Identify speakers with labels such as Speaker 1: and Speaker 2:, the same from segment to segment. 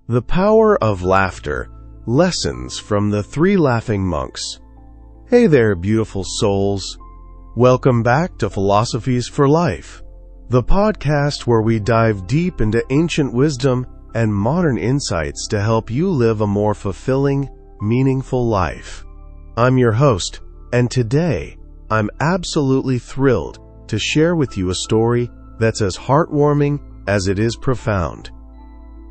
Speaker 1: The Power of Laughter. Lessons from the Three Laughing Monks. Hey there, beautiful souls. Welcome back to Philosophies for Life, the podcast where we dive deep into ancient wisdom and modern insights to help you live a more fulfilling, meaningful life. I'm your host, and today I'm absolutely thrilled to share with you a story that's as heartwarming as it is profound.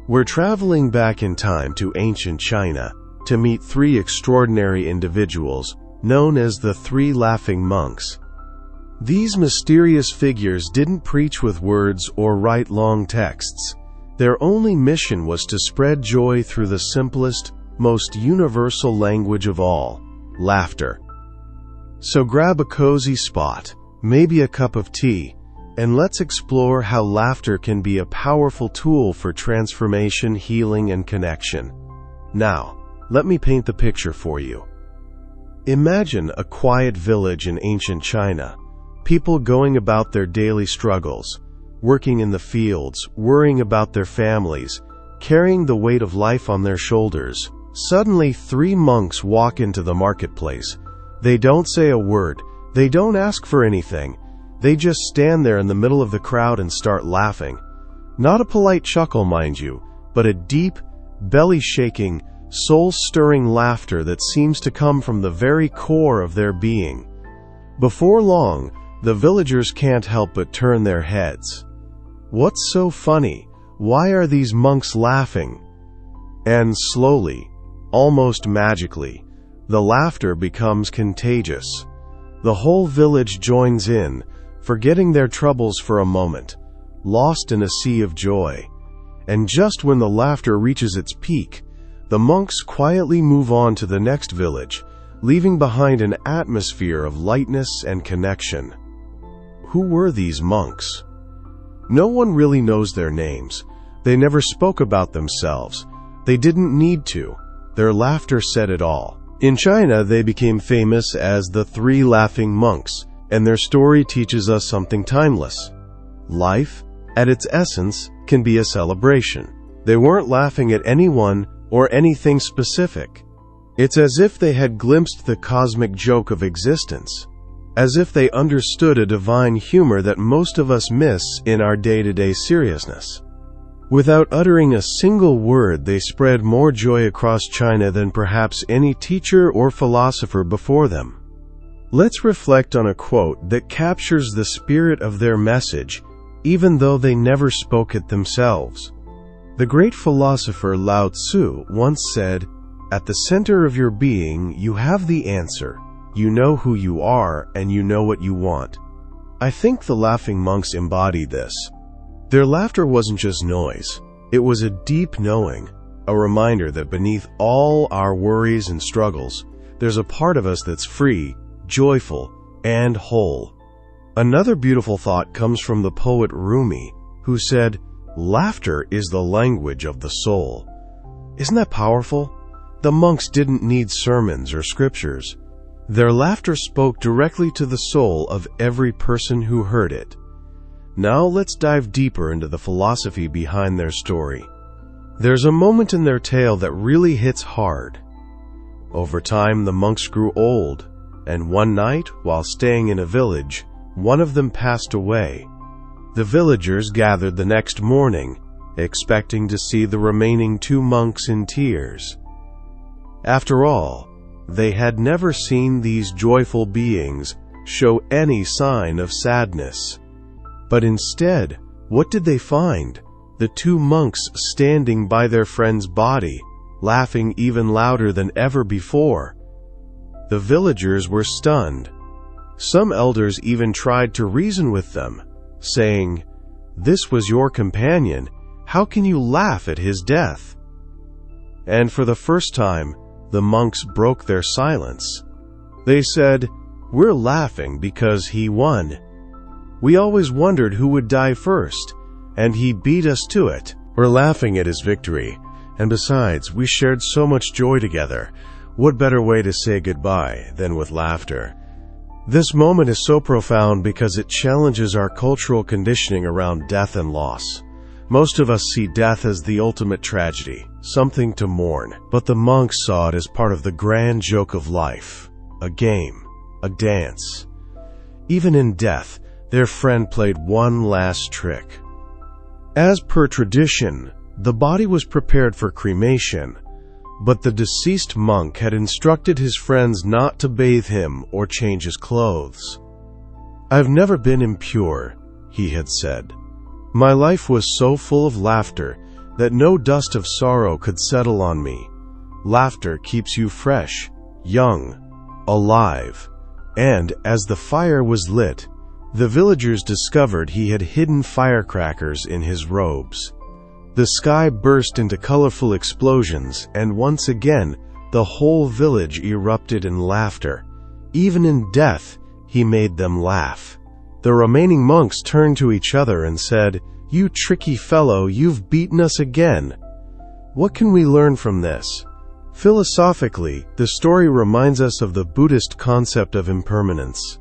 Speaker 1: We're traveling back in time to ancient China to meet three extraordinary individuals known as the Three Laughing Monks. These mysterious figures didn't preach with words or write long texts. Their only mission was to spread joy through the simplest, most universal language of all, laughter. So grab a cozy spot, maybe a cup of tea, and let's explore how laughter can be a powerful tool for transformation, healing, and connection. Now, let me paint the picture for you. Imagine a quiet village in ancient China, people going about their daily struggles, working in the fields, worrying about their families, carrying the weight of life on their shoulders. Suddenly, three monks walk into the marketplace. They don't say a word. They don't ask for anything. They just stand there in the middle of the crowd and start laughing. Not a polite chuckle, mind you, but a deep, belly-shaking, soul-stirring laughter that seems to come from the very core of their being. Before long, the villagers can't help but turn their heads. What's so funny? Why are these monks laughing? And slowly, almost magically, the laughter becomes contagious. The whole village joins in, forgetting their troubles for a moment, lost in a sea of joy. And just when the laughter reaches its peak, the monks quietly move on to the next village, leaving behind an atmosphere of lightness and connection. Who were these monks? No one really knows their names. They never spoke about themselves. They didn't need to. Their laughter said it all. In China, they became famous as the Three Laughing Monks, and their story teaches us something timeless. Life, at its essence, can be a celebration. They weren't laughing at anyone or anything specific. It's as if they had glimpsed the cosmic joke of existence, as if they understood a divine humor that most of us miss in our day-to-day seriousness. Without uttering a single word, they spread more joy across China than perhaps any teacher or philosopher before them. Let's reflect on a quote that captures the spirit of their message, even though they never spoke it themselves. The great philosopher Lao Tzu once said, "At the center of your being, you have the answer. You know who you are, and you know what you want." I think the Laughing Monks embodied this. Their laughter wasn't just noise. It was a deep knowing, a reminder that beneath all our worries and struggles, there's a part of us that's free, joyful, and whole. Another beautiful thought comes from the poet Rumi, who said, "Laughter is the language of the soul." Isn't that powerful? The monks didn't need sermons or scriptures. Their laughter spoke directly to the soul of every person who heard it. Now let's dive deeper into the philosophy behind their story. There's a moment in their tale that really hits hard. Over time, the monks grew old, and one night, while staying in a village, one of them passed away. The villagers gathered the next morning, expecting to see the remaining two monks in tears. After all, they had never seen these joyful beings show any sign of sadness. But instead, what did they find? The two monks standing by their friend's body, laughing even louder than ever before. The villagers were stunned. Some elders even tried to reason with them, saying, "This was your companion. How can you laugh at his death?" And for the first time, the monks broke their silence. They said, "We're laughing because he won. We always wondered who would die first, and he beat us to it. We're laughing at his victory, and besides, we shared so much joy together. What better way to say goodbye than with laughter?" This moment is so profound because it challenges our cultural conditioning around death and loss. Most of us see death as the ultimate tragedy, something to mourn, but the monks saw it as part of the grand joke of life, a game, a dance. Even in death, their friend played one last trick. As per tradition, the body was prepared for cremation, but the deceased monk had instructed his friends not to bathe him or change his clothes. "I've never been impure," he had said. "My life was so full of laughter that no dust of sorrow could settle on me. Laughter keeps you fresh, young, alive." And as the fire was lit, the villagers discovered he had hidden firecrackers in his robes. The sky burst into colorful explosions, and once again, the whole village erupted in laughter. Even in death, he made them laugh. The remaining monks turned to each other and said, "You tricky fellow, you've beaten us again." What can we learn from this? Philosophically, the story reminds us of the Buddhist concept of impermanence.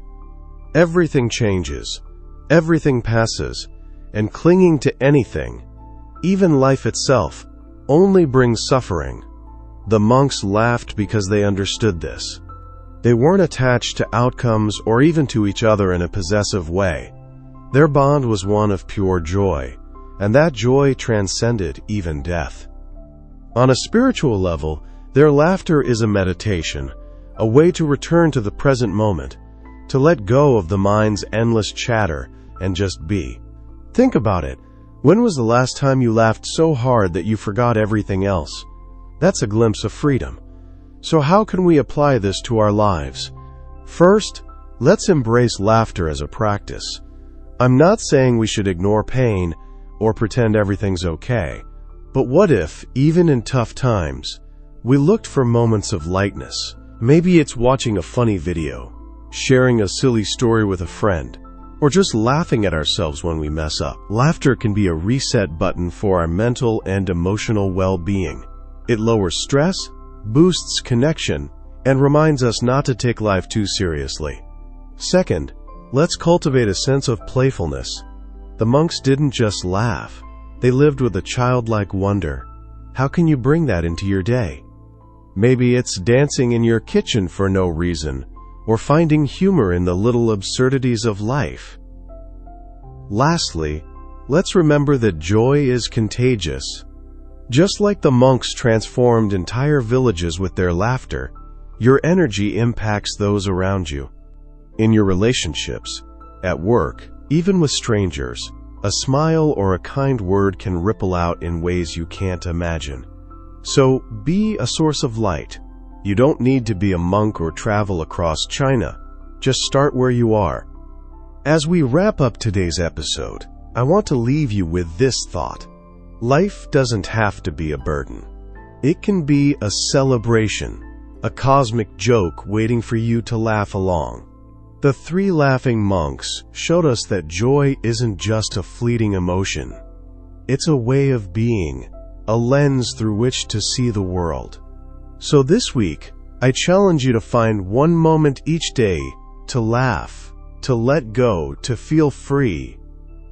Speaker 1: Everything changes, everything passes, and clinging to anything, even life itself, only brings suffering. The monks laughed because they understood this. They weren't attached to outcomes or even to each other in a possessive way. Their bond was one of pure joy, and that joy transcended even death. On a spiritual level, their laughter is a meditation, a way to return to the present moment, to let go of the mind's endless chatter and just be. Think about it. When was the last time you laughed so hard that you forgot everything else? That's a glimpse of freedom. So how can we apply this to our lives? First, let's embrace laughter as a practice. I'm not saying we should ignore pain or pretend everything's okay. But what if, even in tough times, we looked for moments of lightness? Maybe it's watching a funny video, sharing a silly story with a friend, or just laughing at ourselves when we mess up. Laughter can be a reset button for our mental and emotional well-being. It lowers stress, boosts connection, and reminds us not to take life too seriously. Second, let's cultivate a sense of playfulness. The monks didn't just laugh. They lived with a childlike wonder. How can you bring that into your day? Maybe it's dancing in your kitchen for no reason, or finding humor in the little absurdities of life. Lastly, let's remember that joy is contagious. Just like the monks transformed entire villages with their laughter, your energy impacts those around you. In your relationships, at work, even with strangers, a smile or a kind word can ripple out in ways you can't imagine. So, be a source of light. You don't need to be a monk or travel across China. Just start where you are. As we wrap up today's episode, I want to leave you with this thought. Life doesn't have to be a burden. It can be a celebration, a cosmic joke waiting for you to laugh along. The three laughing monks showed us that joy isn't just a fleeting emotion. It's a way of being, a lens through which to see the world. So this week, I challenge you to find one moment each day to laugh, to let go, to feel free.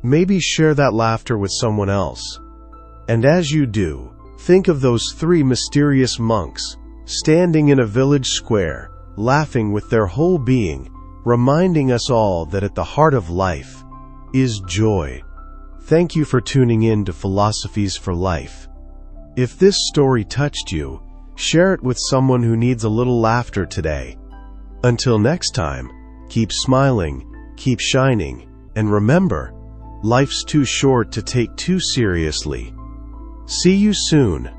Speaker 1: Maybe share that laughter with someone else. And as you do, think of those three mysterious monks, standing in a village square, laughing with their whole being, reminding us all that at the heart of life is joy. Thank you for tuning in to Philosophies for Life. If this story touched you, share it with someone who needs a little laughter today. Until next time, keep smiling, keep shining, and remember, life's too short to take too seriously. See you soon.